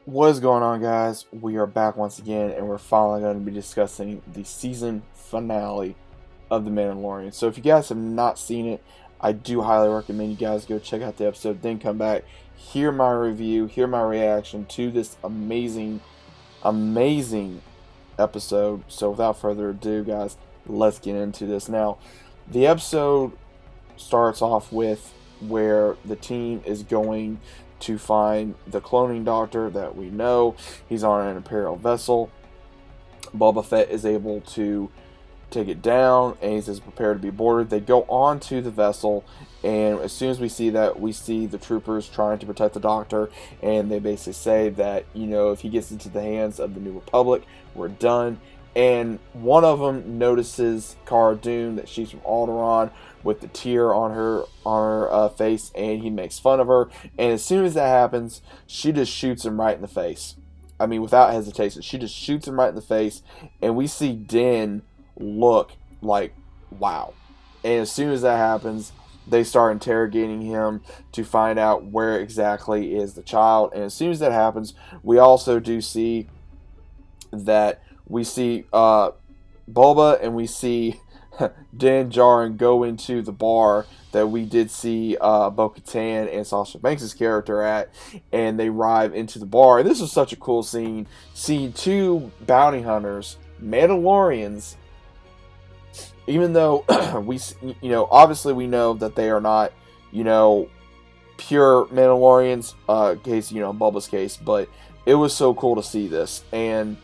What is going on, guys? We are back once again, and we're finally going to be discussing the season finale of The Mandalorian. So, if you guys have not seen it, I do highly recommend you guys go check out the episode, then come back, hear my review, hear my reaction to this amazing episode. So, without further ado, guys, let's get into this. Now, the episode starts off with where the team is going to find the cloning doctor that we know. He's on an Imperial vessel. Boba Fett is able to take it down, and he's prepared to be boarded. They go on to the vessel, and as soon as we see that, we see the troopers trying to protect the doctor, and they basically say that, if he gets into the hands of the New Republic, we're done. And one of them notices Cara Dune, that she's from Alderaan, with the tear on her face, and he makes fun of her. And as soon as that happens, she just shoots him right in the face. I mean, without hesitation, she just shoots him right in the face, and we see Din look like, wow. And as soon as that happens, they start interrogating him to find out where exactly is the child. And as soon as that happens, we also do see that we see Bulba, and we see Din Djarin go into the bar that we did see Bo-Katan and Sasha Banks' character at, and they arrive into the bar. And this was such a cool scene, seeing two bounty hunters, Mandalorians, even though obviously we know that they are not, pure Mandalorians, case, Bulba's case, but it was so cool to see this. And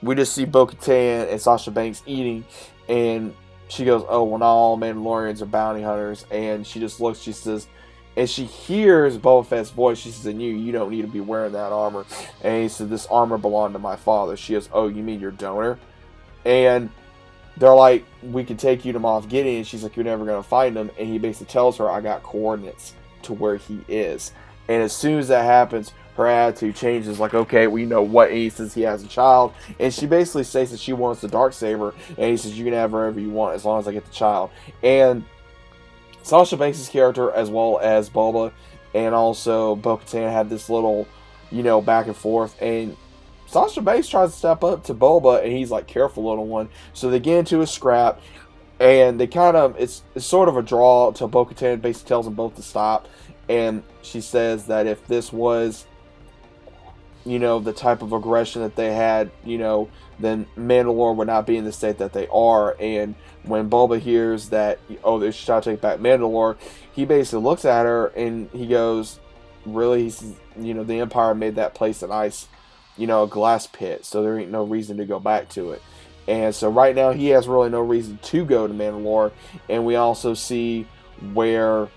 we just see Bo-Katan and Sasha Banks eating, and she goes, "Oh, well, not all Mandalorians are bounty hunters." And she just looks, she says, and she hears Boba Fett's voice. She says, "And you don't need to be wearing that armor." And he said, "This armor belonged to my father." She goes, "Oh, you mean your donor?" And they're like, "We can take you to Moff Gideon." And she's like, "You're never going to find him." And he basically tells her, "I got coordinates to where he is." And as soon as that happens, her attitude changes, like, okay, we know what. And he says he has a child, and she basically says that she wants the Darksaber, and he says, "You can have whatever you want as long as I get the child." And Sasha Banks' character, as well as Boba and also Bo-Katan, had this little, back and forth, and Sasha Banks tries to step up to Boba, and he's like, "Careful, little one." So they get into a scrap, and they kind of, it's sort of a draw until Bo-Katan basically tells them both to stop. And she says that if this was, the type of aggression that they had, then Mandalore would not be in the state that they are. And when Boba hears that, oh, they're trying to take back Mandalore, he basically looks at her and he goes, "Really?" He says, "The Empire made that place an ice, a glass pit, so there ain't no reason to go back to it." And so right now he has really no reason to go to Mandalore. And we also see where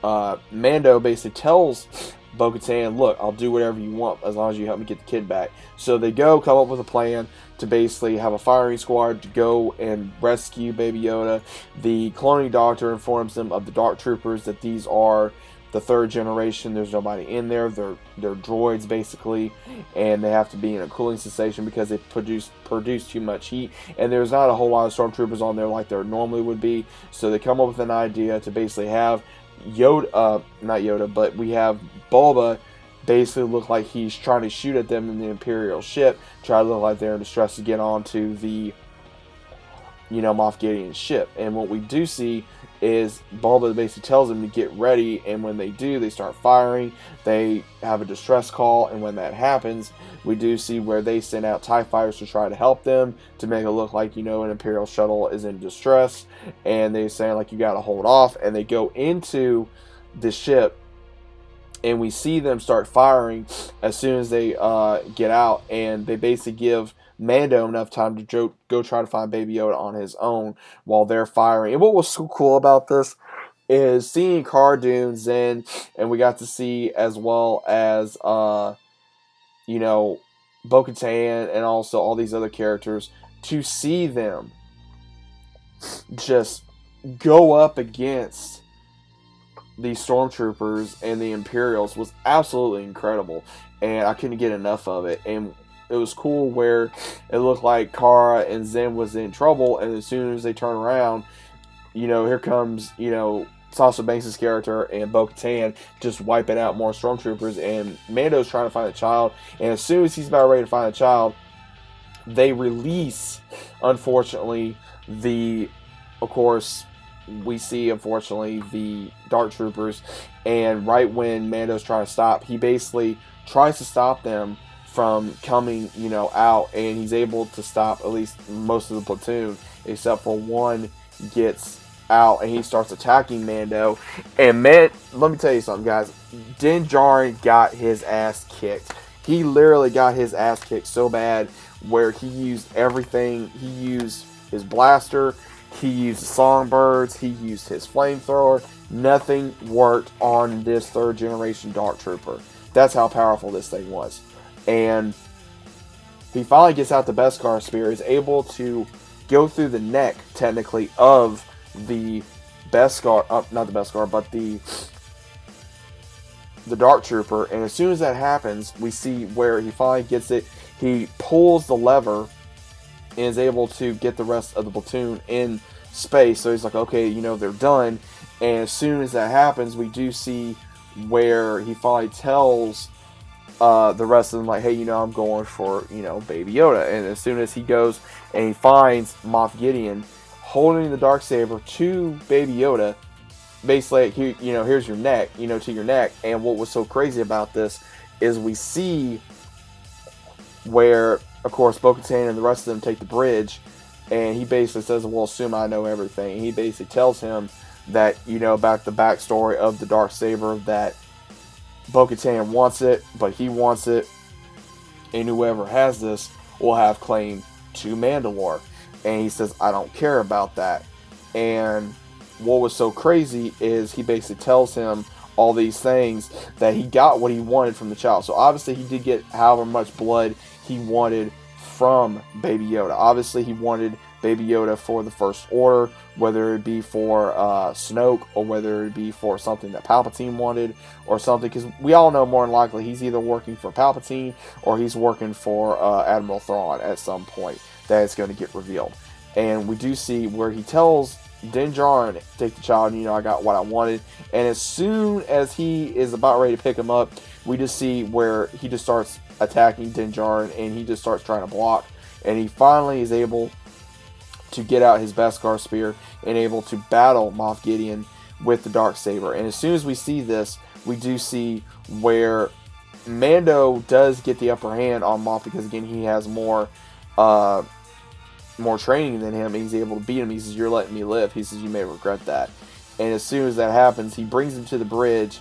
Mando basically tells Bo-Katan, "Look, I'll do whatever you want as long as you help me get the kid back." So they come up with a plan to basically have a firing squad to go and rescue Baby Yoda. The cloning doctor informs them of the Dark Troopers, that these are the third generation. There's nobody in there. They're droids basically, and they have to be in a cooling cessation because they produce too much heat. And there's not a whole lot of stormtroopers on there like there normally would be. So they come up with an idea to basically have not Yoda, but we have Bulba basically look like he's trying to shoot at them in the Imperial ship, try to look like they're in distress to get onto the, Moff Gideon's ship. And what we do see is Bulba basically tells them to get ready, and when they do, they start firing. They have a distress call, and when that happens, we do see where they send out TIE fighters to try to help them, to make it look like, an Imperial shuttle is in distress, and they say, like, you gotta hold off, and they go into the ship, and we see them start firing as soon as they get out, and they basically give Mando enough time to go try to find Baby Yoda on his own while they're firing. And what was so cool about this is seeing Cara Dune, Zen, and we got to see, as well as Bo-Katan and also all these other characters, to see them just go up against these stormtroopers and the Imperials was absolutely incredible, and I couldn't get enough of it. And it was cool where it looked like Cara and Zen was in trouble, and as soon as they turn around, here comes, Sasha Banks' character and Bo-Katan just wiping out more stormtroopers, and Mando's trying to find a child. And as soon as he's about ready to find a child, they release, unfortunately, of course, we see, unfortunately, the Dark Troopers. And right when Mando's trying to stop, he basically tries to stop them from coming, out, and he's able to stop at least most of the platoon, except for one gets out, and he starts attacking Mando. And let me tell you something, guys. Din Djarin got his ass kicked. He literally got his ass kicked so bad, where he used everything. He used his blaster, he used the songbirds, he used his flamethrower. Nothing worked on this 3rd generation Dark Trooper. That's how powerful this thing was. And he finally gets out the Beskar spear, is able to go through the neck, technically, of the Beskar, not the Beskar, but the Dark Trooper. And as soon as that happens, we see where he finally gets it. He pulls the lever and is able to get the rest of the platoon in space. So he's like, okay, they're done. And as soon as that happens, we do see where he finally tells the rest of them, like, hey, I'm going for, Baby Yoda. And as soon as he goes and he finds Moff Gideon holding the Darksaber to Baby Yoda, basically, here's your neck, to your neck. And what was so crazy about this is we see where, of course, Bo-Katan and the rest of them take the bridge, and he basically says, well, assume I know everything. And he basically tells him that, about the backstory of the Darksaber, that Bo-Katan wants it, but he wants it, and whoever has this will have claim to Mandalore. And he says, I don't care about that. And what was so crazy is he basically tells him all these things, that he got what he wanted from the child. So obviously he did get however much blood he wanted from Baby Yoda. Obviously he wanted Baby Yoda for the First Order, whether it be for Snoke, or whether it be for something that Palpatine wanted, or something, because we all know more than likely he's either working for Palpatine or he's working for Admiral Thrawn at some point. That is going to get revealed. And we do see where he tells Din Djarin, take the child, I got what I wanted. And as soon as he is about ready to pick him up, we just see where he just starts attacking Din Djarin, and he just starts trying to block. And he finally is able to get out his Beskar spear and able to battle Moff Gideon with the Darksaber. And as soon as we see this, we do see where Mando does get the upper hand on Moff, because again, he has more training than him. He's able to beat him. He says, you're letting me live. He says, you may regret that. And as soon as that happens, he brings him to the bridge,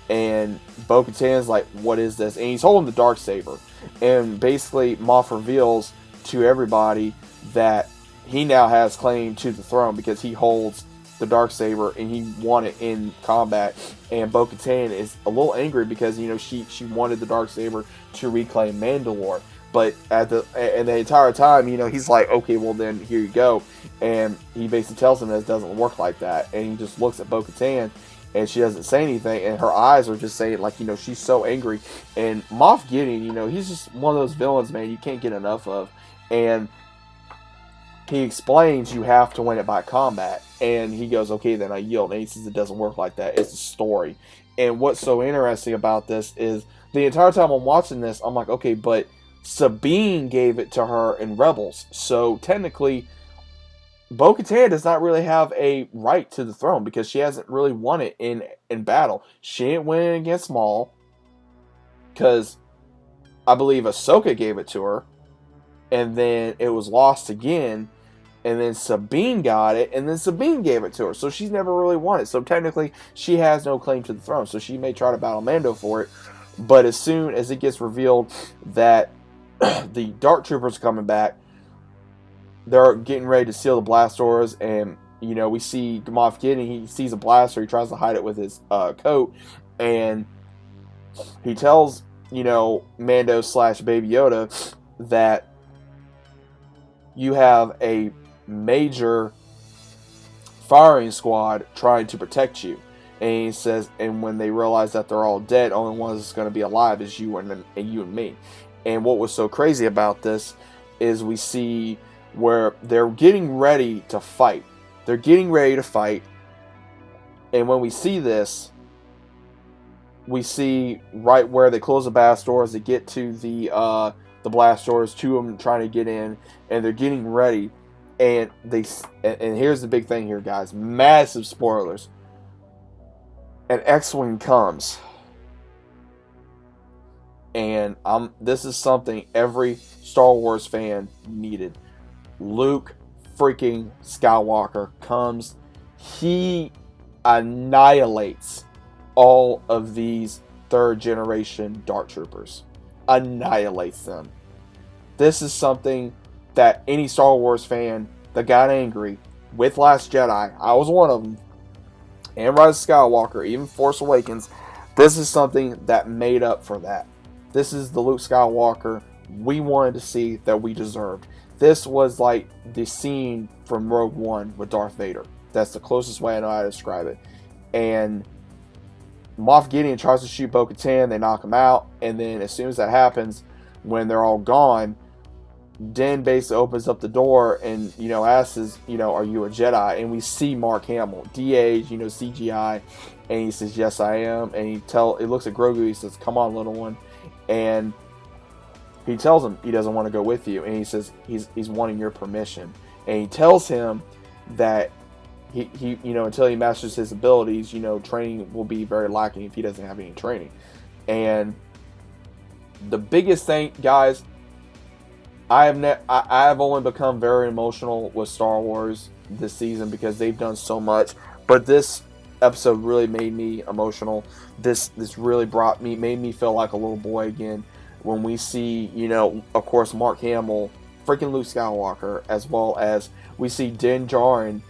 and Bo-Katan's like, what is this? And he's holding the Darksaber. And basically, Moff reveals to everybody that he now has claim to the throne, because he holds the Darksaber and he won it in combat. And Bo-Katan is a little angry because, she wanted the Darksaber to reclaim Mandalore. But and the entire time, he's like, okay, well then, here you go. And he basically tells him that it doesn't work like that. And he just looks at Bo-Katan, and she doesn't say anything. And her eyes are just saying, like, she's so angry. And Moff Gideon, he's just one of those villains, man, you can't get enough of. And he explains you have to win it by combat. And he goes, okay, then I yield. And he says it doesn't work like that. It's a story. And what's so interesting about this is the entire time I'm watching this, I'm like, okay, but Sabine gave it to her in Rebels. So technically, Bo-Katan does not really have a right to the throne, because she hasn't really won it in battle. She didn't win it against Maul, because I believe Ahsoka gave it to her, and then it was lost again, and then Sabine got it, and then Sabine gave it to her. So she's never really won it. So technically, she has no claim to the throne. So she may try to battle Mando for it, but as soon as it gets revealed that the Dark Troopers are coming back, they're getting ready to seal the blast doors, and we see Moff Gideon. He sees a blaster. He tries to hide it with his coat, and he tells Mando / Baby Yoda that you have a major firing squad trying to protect you. And he says, and when they realize that they're all dead, only one that's going to be alive is you and me. And what was so crazy about this is we see where they're getting ready to fight. They're getting ready to fight. And when we see this, we see right where they close the blast doors, they get to the blast doors, two of them trying to get in, and they're getting ready. And here's the big thing here, guys. Massive spoilers. An X-Wing comes. And this is something every Star Wars fan needed. Luke freaking Skywalker comes. He annihilates all of these third generation Dark Troopers. Annihilates them. This is something that any Star Wars fan that got angry with Last Jedi, I was one of them, and Rise of Skywalker, even Force Awakens, this is something that made up for that. This is the Luke Skywalker we wanted to see, that we deserved. This was like the scene from Rogue One with Darth Vader. That's the closest way I know how to describe it. And Moff Gideon tries to shoot Bo-Katan, they knock him out, and then as soon as that happens, when they're all gone, Din basically opens up the door and, asks, are you a Jedi? And we see Mark Hamill, de-aged, CGI, and he says, yes, I am. And he looks at Grogu, he says, come on, little one. And he tells him he doesn't want to go with you, and he says he's wanting your permission. And he tells him that he until he masters his abilities, training will be very lacking if he doesn't have any training. And the biggest thing, guys, I have only become very emotional with Star Wars this season because they've done so much, but this episode really made me emotional. This really made me feel like a little boy again when we see, of course, Mark Hamill, freaking Luke Skywalker, as well as we see Din Djarin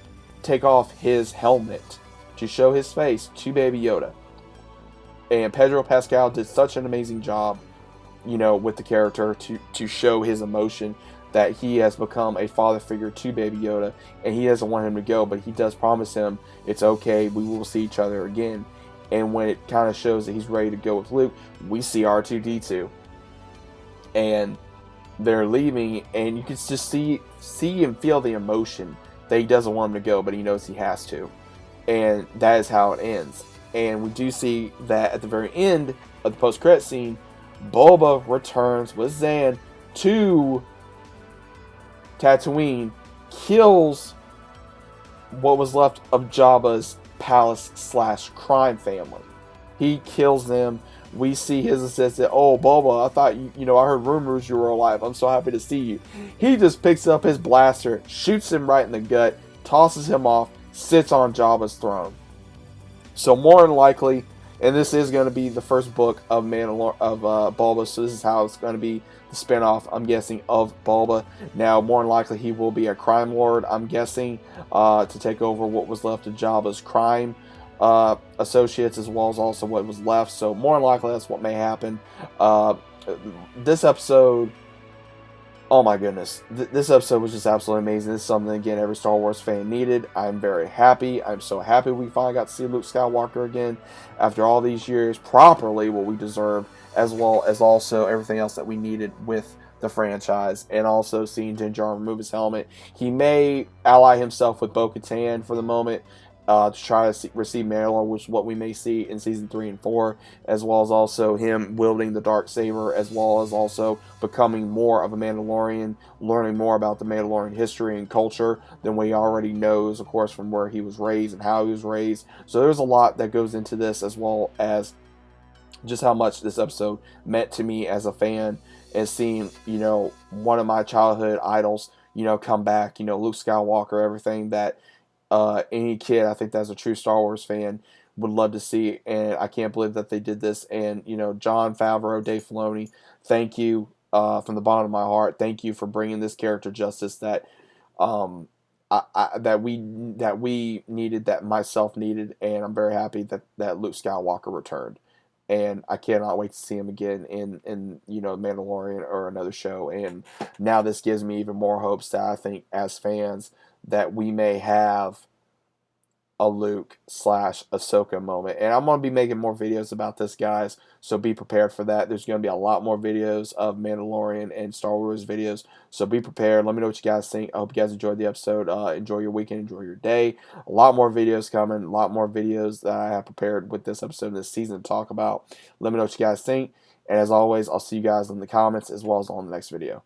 take off his helmet to show his face to Baby Yoda. And Pedro Pascal did such an amazing job, with the character to show his emotion that he has become a father figure to Baby Yoda, and he doesn't want him to go, but he does promise him it's okay, we will see each other again. And when it kind of shows that he's ready to go with Luke, we see R2-D2. And they're leaving, and you can just see and feel the emotion that he doesn't want him to go, but he knows he has to. And that is how it ends. And we do see that at the very end of the post-credit scene, Boba returns with Zan to Tatooine, kills what was left of Jabba's palace/crime family. He kills them. We see his assistant. Oh, Boba, I thought I heard rumors you were alive. I'm so happy to see you. He just picks up his blaster, shoots him right in the gut, tosses him off, sits on Jabba's throne. So more than likely, and this is going to be the first book of Bulba, so this is how it's going to be the spinoff, I'm guessing, of Bulba. Now, more than likely, he will be a crime lord, I'm guessing, to take over what was left of Jabba's crime associates, as well as also what was left. So more than likely, that's what may happen. This episode, oh my goodness, this episode was just absolutely amazing. This is something, again, every Star Wars fan needed. I'm very happy. I'm so happy we finally got to see Luke Skywalker again after all these years, properly what we deserved, as well as also everything else that we needed with the franchise, and also seeing Din Djarin remove his helmet. He may ally himself with Bo-Katan for the moment, to try to receive Mandalore, which is what we may see in Season 3 and 4, as well as also him wielding the Darksaber, as well as also becoming more of a Mandalorian, learning more about the Mandalorian history and culture than we already knows, of course, from where he was raised and how he was raised. So there's a lot that goes into this, as well as just how much this episode meant to me as a fan, and seeing, one of my childhood idols, come back, Luke Skywalker, everything that any kid, I think that's a true Star Wars fan, would love to see. And I can't believe that they did this. And, Jon Favreau, Dave Filoni, thank you from the bottom of my heart. Thank you for bringing this character justice that that we needed, that myself needed. And I'm very happy that Luke Skywalker returned. And I cannot wait to see him again in Mandalorian or another show. And now this gives me even more hopes that I think as fans that we may have a Luke slash Ahsoka moment. And I'm going to be making more videos about this, guys, so be prepared for that. There's going to be a lot more videos of Mandalorian and Star Wars videos, so be prepared. Let me know what you guys think. I hope you guys enjoyed the episode. Enjoy your weekend, enjoy your day. A lot more videos coming, a lot more videos that I have prepared with this episode of this season to talk about. Let me know what you guys think. And as always, I'll see you guys in the comments as well as on the next video.